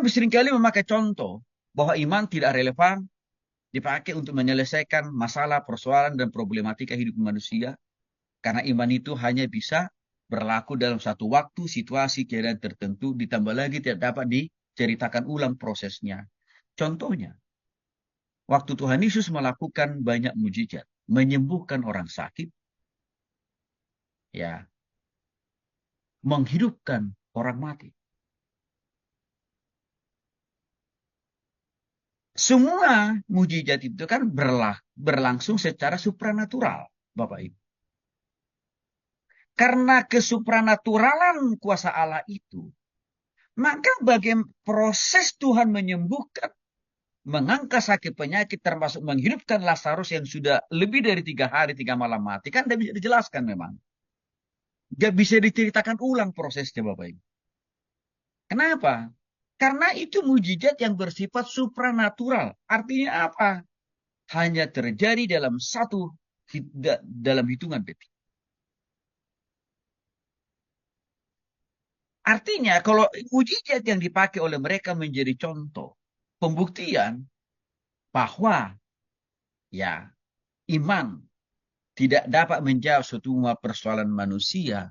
Orang seringkali memakai contoh bahwa iman tidak relevan dipakai untuk menyelesaikan masalah, persoalan, dan problematika hidup manusia. Karena iman itu hanya bisa berlaku dalam satu waktu, situasi, keadaan tertentu, ditambah lagi tidak dapat diceritakan ulang prosesnya. Contohnya, waktu Tuhan Yesus melakukan banyak mujizat, menyembuhkan orang sakit, ya, menghidupkan orang mati. Semua mujizat itu kan berlangsung secara supranatural, Bapak Ibu. Karena kesupranaturalan kuasa Allah itu, maka bagaimana proses Tuhan menyembuhkan, mengangkat sakit penyakit, termasuk menghidupkan Lazarus yang sudah lebih dari 3 hari 3 malam mati, kan tidak bisa dijelaskan memang. Gak bisa diceritakan ulang prosesnya, Bapak Ibu. Kenapa? Karena itu mujizat yang bersifat supranatural. Artinya apa? Hanya terjadi dalam hitungan detik. Artinya kalau mujizat yang dipakai oleh mereka menjadi contoh pembuktian bahwa ya iman tidak dapat menjawab semua persoalan manusia,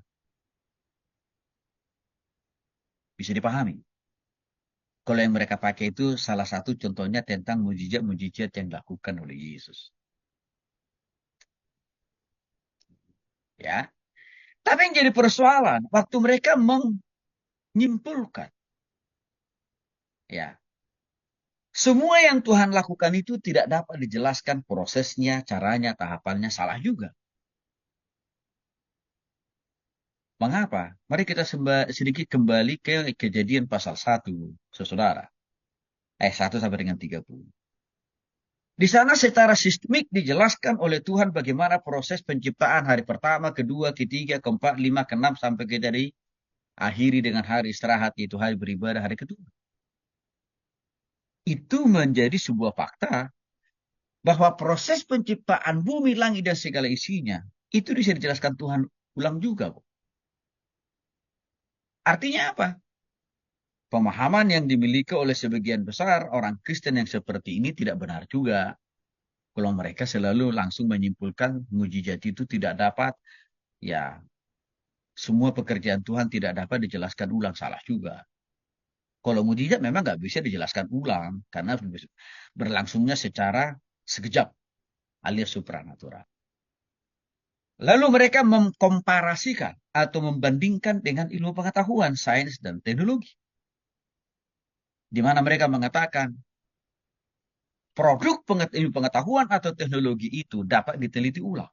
bisa dipahami. Kalau yang mereka pakai itu salah satu contohnya tentang mujizat-mujizat yang dilakukan oleh Yesus. Ya. Tapi yang jadi persoalan, waktu mereka menyimpulkan, ya, semua yang Tuhan lakukan itu tidak dapat dijelaskan prosesnya, caranya, tahapannya, salah juga. Mengapa? Mari kita sedikit kembali ke Kejadian pasal 1, saudara. 1 sampai dengan 30. Di sana secara sistemik dijelaskan oleh Tuhan bagaimana proses penciptaan hari pertama, kedua, ketiga, keempat, lima, keenam, sampai kita akhiri dengan hari istirahat, yaitu hari beribadah hari kedua. Itu menjadi sebuah fakta bahwa proses penciptaan bumi, langit, dan segala isinya, itu bisa dijelaskan Tuhan ulang juga. Artinya apa? Pemahaman yang dimiliki oleh sebagian besar orang Kristen yang seperti ini tidak benar juga. Kalau mereka selalu langsung menyimpulkan mujizat itu tidak dapat, ya semua pekerjaan Tuhan tidak dapat dijelaskan ulang, salah juga. Kalau mujizat memang nggak bisa dijelaskan ulang, karena berlangsungnya secara sekejap, alias supranatural. Lalu mereka mengkomparasikan atau membandingkan dengan ilmu pengetahuan, sains, dan teknologi. Di mana mereka mengatakan, produk ilmu pengetahuan atau teknologi itu dapat diteliti ulang.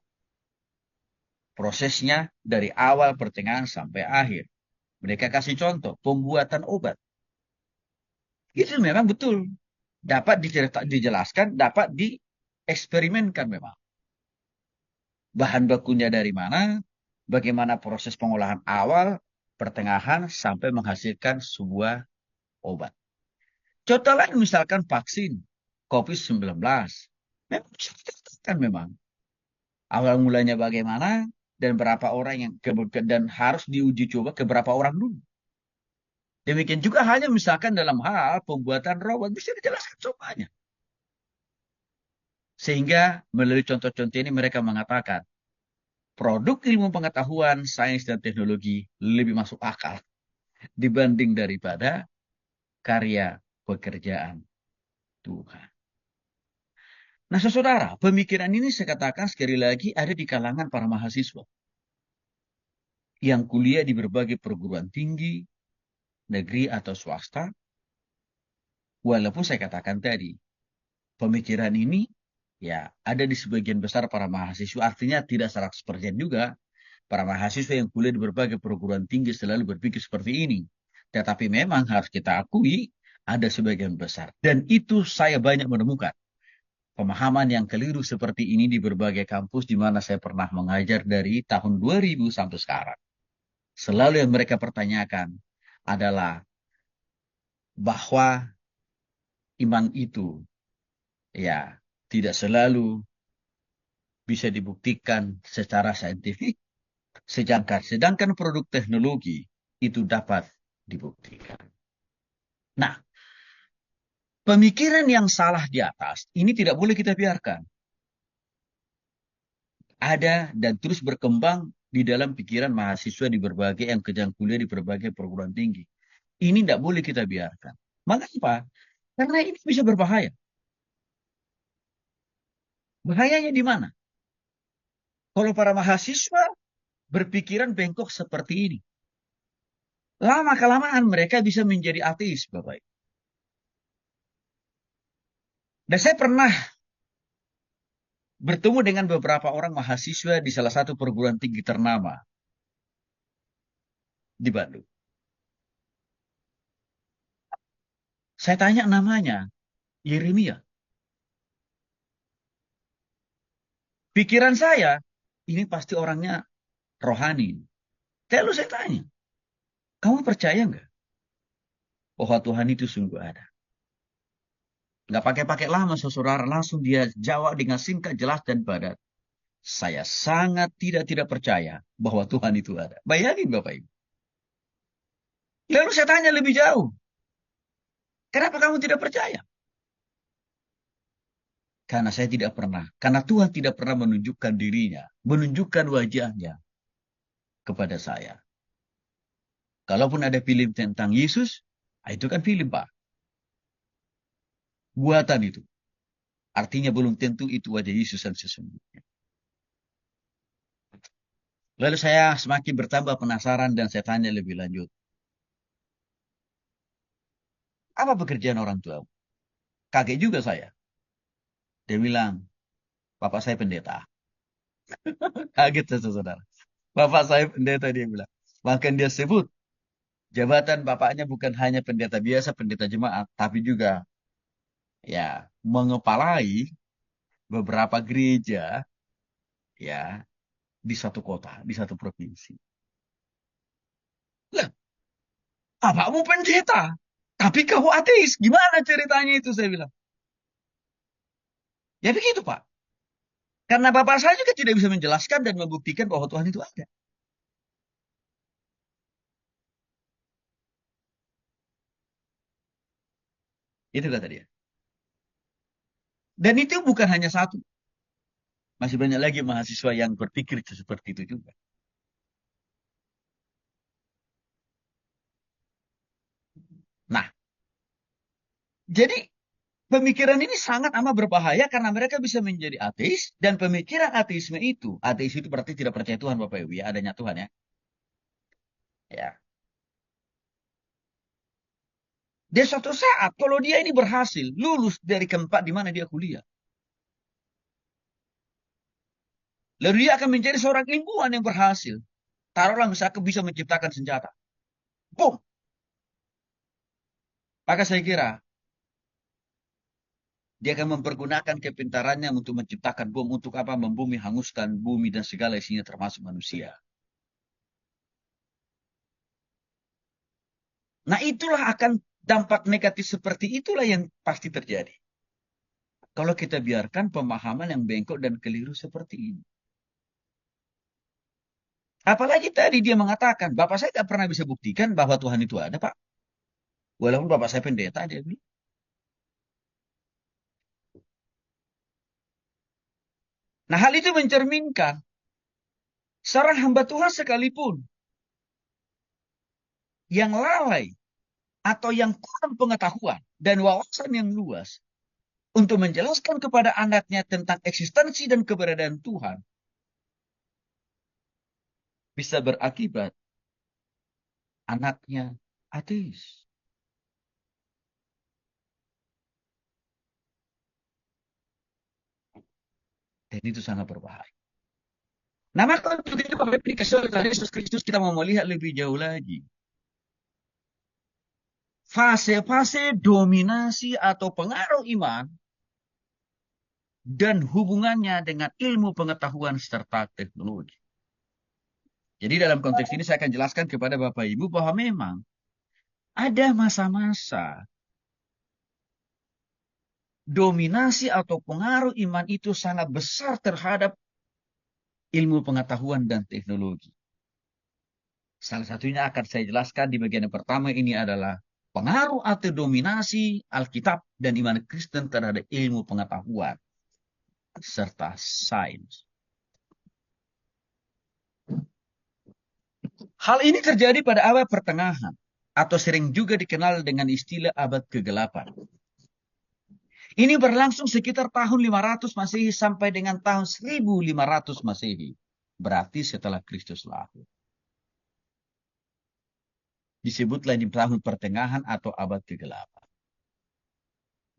Prosesnya dari awal, pertengahan, sampai akhir. Mereka kasih contoh, pembuatan obat. Itu memang betul. Dapat dijelaskan, dapat dieksperimenkan memang. Bahan bakunya dari mana, bagaimana proses pengolahan awal, pertengahan, sampai menghasilkan sebuah obat. Contoh lain misalkan vaksin COVID-19. Memang kan memang. Awal mulanya bagaimana, dan berapa orang yang dan harus diuji coba ke berapa orang dulu. Demikian juga hanya misalkan dalam hal pembuatan robot bisa dijelaskan semuanya. Sehingga melalui contoh-contoh ini mereka mengatakan produk ilmu pengetahuan, sains, dan teknologi lebih masuk akal dibanding daripada karya pekerjaan Tuhan. Nah, saudara, pemikiran ini saya katakan sekali lagi ada di kalangan para mahasiswa yang kuliah di berbagai perguruan tinggi, negeri atau swasta. Walaupun saya katakan tadi, pemikiran ini ya ada di sebagian besar para mahasiswa, artinya tidak 100% juga. Para mahasiswa yang kuliah di berbagai perguruan tinggi selalu berpikir seperti ini. Tetapi memang harus kita akui ada sebagian besar. Dan itu saya banyak menemukan pemahaman yang keliru seperti ini di berbagai kampus di mana saya pernah mengajar dari tahun 2000 sampai sekarang. Selalu yang mereka pertanyakan adalah bahwa iman itu ya tidak selalu bisa dibuktikan secara saintifik, sedangkan produk teknologi itu dapat dibuktikan. Nah, Pemikiran yang salah di atas, ini tidak boleh kita biarkan. Ada dan terus berkembang di dalam pikiran mahasiswa di berbagai yang kejang kuliah di berbagai perguruan tinggi. Ini tidak boleh kita biarkan. Mengapa? Karena ini bisa berbahaya. Bahayanya di mana? Kalau para mahasiswa berpikiran bengkok seperti ini, lama-kelamaan mereka bisa menjadi ateis, Bapak. Dan saya pernah bertemu dengan beberapa orang mahasiswa di salah satu perguruan tinggi ternama di Bandung. Saya tanya namanya, Yeremia. Pikiran saya, ini pasti orangnya rohani. Lalu saya tanya, kamu percaya nggak bahwa Tuhan itu sungguh ada? Nggak pakai-pakai lama, saudara. Langsung dia jawab dengan singkat, jelas, dan padat. Saya sangat tidak percaya bahwa Tuhan itu ada. Bayangin Bapak Ibu. Lalu saya tanya lebih jauh. Kenapa kamu tidak percaya? Karena saya tidak pernah. Karena Tuhan tidak pernah menunjukkan dirinya. Menunjukkan wajahnya kepada saya. Kalaupun ada film tentang Yesus, itu kan film Pak. Buatan itu. Artinya belum tentu itu wajah Yesus yang sesungguhnya. Lalu saya semakin bertambah penasaran dan saya tanya lebih lanjut. Apa pekerjaan orang tua? Kaget juga saya. Dia bilang, bapak saya pendeta. Kaget saya, saudara. Bapak saya pendeta, dia bilang. Bahkan dia sebut, jabatan bapaknya bukan hanya pendeta biasa, pendeta jemaat, tapi juga ya mengepalai beberapa gereja ya di satu kota, di satu provinsi. Lah, bapakmu pendeta, tapi kamu ateis. Gimana ceritanya itu, saya bilang. Ya begitu, Pak. Karena bapak saya juga tidak bisa menjelaskan dan membuktikan bahwa Tuhan itu ada. Itu kata dia. Dan itu bukan hanya satu. Masih banyak lagi mahasiswa yang berpikir seperti itu juga. Nah, jadi pemikiran ini sangat amat berbahaya karena mereka bisa menjadi ateis dan pemikiran ateis itu berarti tidak percaya Tuhan Bapak Ibu ya, adanya Tuhan ya. Ya. Dia suatu saat kalau dia ini berhasil lulus dari tempat di mana dia kuliah, lalu dia akan menjadi seorang ilmuwan yang berhasil. Taruhlah misalkan bisa menciptakan senjata. Boom. Maka saya kira dia akan mempergunakan kepintarannya untuk menciptakan bom untuk apa? Membumi, hanguskan bumi dan segala isinya termasuk manusia. Nah itulah akan dampak negatif seperti itulah yang pasti terjadi. Kalau kita biarkan pemahaman yang bengkok dan keliru seperti ini. Apalagi tadi dia mengatakan, Bapak saya tidak pernah bisa buktikan bahwa Tuhan itu ada, Pak. Walaupun Bapak saya pendeta, dia bilang. Nah hal itu mencerminkan, seorang hamba Tuhan sekalipun, yang lalai, atau yang kurang pengetahuan, dan wawasan yang luas, untuk menjelaskan kepada anaknya tentang eksistensi dan keberadaan Tuhan, bisa berakibat anaknya ateis. Dan itu sangat berbahaya. Nah, maka untuk itu Bapak Ibu dikasih oleh Tuhan Yesus Kristus kita mau melihat lebih jauh lagi. Fase-fase dominasi atau pengaruh iman dan hubungannya dengan ilmu pengetahuan serta teknologi. Jadi dalam konteks ini saya akan jelaskan kepada Bapak Ibu bahwa memang ada masa-masa dominasi atau pengaruh iman itu sangat besar terhadap ilmu pengetahuan dan teknologi. Salah satunya akan saya jelaskan di bagian yang pertama ini adalah pengaruh atau dominasi Alkitab dan iman Kristen terhadap ilmu pengetahuan serta sains. Hal ini terjadi pada abad pertengahan, atau sering juga dikenal dengan istilah abad kegelapan. Ini berlangsung sekitar tahun 500 Masehi sampai dengan tahun 1500 Masehi. Berarti setelah Kristus lahir. Disebutlah di tahun pertengahan atau abad kegelapan.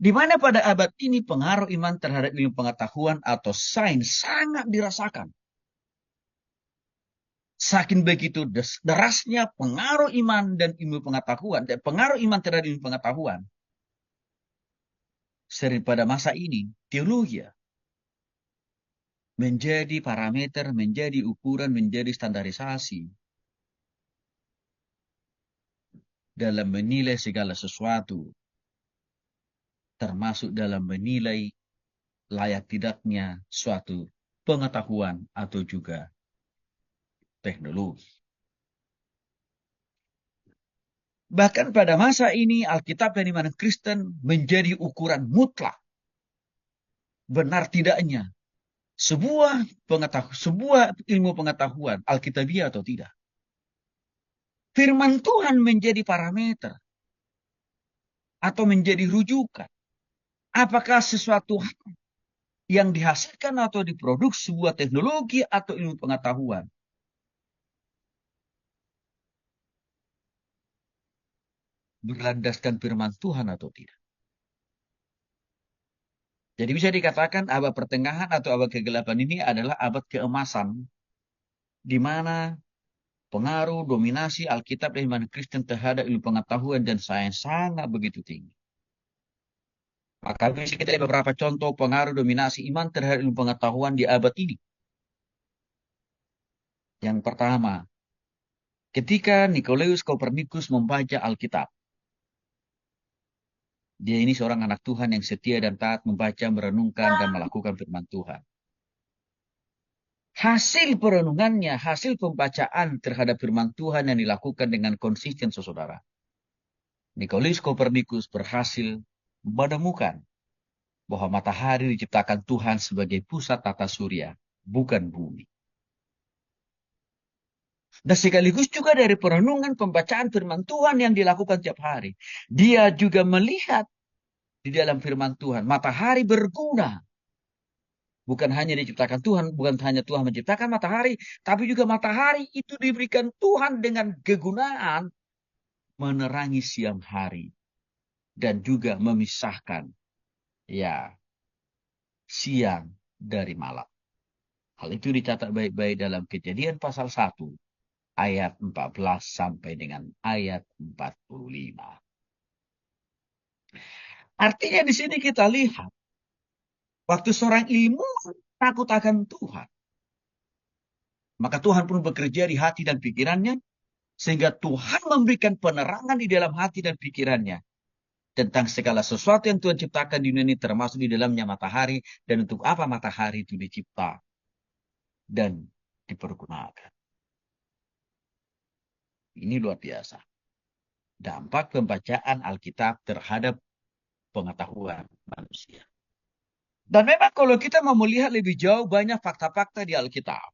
Di mana pada abad ini pengaruh iman terhadap ilmu pengetahuan atau sains sangat dirasakan. Saking begitu derasnya pengaruh iman dan ilmu pengetahuan, dan pengaruh iman terhadap ilmu pengetahuan. Sering pada masa ini, teologi menjadi parameter, menjadi ukuran, menjadi standarisasi dalam menilai segala sesuatu, termasuk dalam menilai layak tidaknya suatu pengetahuan atau juga teknologi. Bahkan pada masa ini Alkitab dan iman Kristen menjadi ukuran mutlak benar tidaknya sebuah ilmu pengetahuan Alkitabiah atau tidak. Firman Tuhan menjadi parameter atau menjadi rujukan. Apakah sesuatu yang dihasilkan atau diproduksi sebuah teknologi atau ilmu pengetahuan berlandaskan firman Tuhan atau tidak. Jadi bisa dikatakan abad pertengahan atau abad kegelapan ini adalah abad keemasan, di mana pengaruh dominasi Alkitab dan iman Kristen terhadap ilmu pengetahuan dan sains sangat begitu tinggi. Maka bisa kita lihat beberapa contoh pengaruh dominasi iman terhadap ilmu pengetahuan di abad ini. Yang pertama, ketika Nikolaus Kopernikus membaca Alkitab. Dia ini seorang anak Tuhan yang setia dan taat membaca, merenungkan, dan melakukan firman Tuhan. Hasil perenungannya, hasil pembacaan terhadap firman Tuhan yang dilakukan dengan konsisten, saudara. Nikolaus Kopernikus berhasil menemukan bahwa matahari diciptakan Tuhan sebagai pusat tata surya, bukan bumi. Dan sekaligus juga dari perenungan pembacaan firman Tuhan yang dilakukan setiap hari. Dia juga melihat di dalam firman Tuhan, matahari berguna. Bukan hanya diciptakan Tuhan, bukan hanya Tuhan menciptakan matahari, tapi juga matahari itu diberikan Tuhan dengan kegunaan menerangi siang hari. Dan juga memisahkan siang dari malam. Hal itu dicatat baik-baik dalam Kejadian pasal 1. Ayat 14 sampai dengan ayat 45. Artinya di sini kita lihat, waktu seorang ilmuwan takut akan Tuhan, maka Tuhan pun bekerja di hati dan pikirannya, sehingga Tuhan memberikan penerangan di dalam hati dan pikirannya, tentang segala sesuatu yang Tuhan ciptakan di dunia ini, termasuk di dalamnya matahari, dan untuk apa matahari itu dicipta dan dipergunakan. Ini luar biasa. Dampak pembacaan Alkitab terhadap pengetahuan manusia. Dan memang kalau kita mau melihat lebih jauh, banyak fakta-fakta di Alkitab.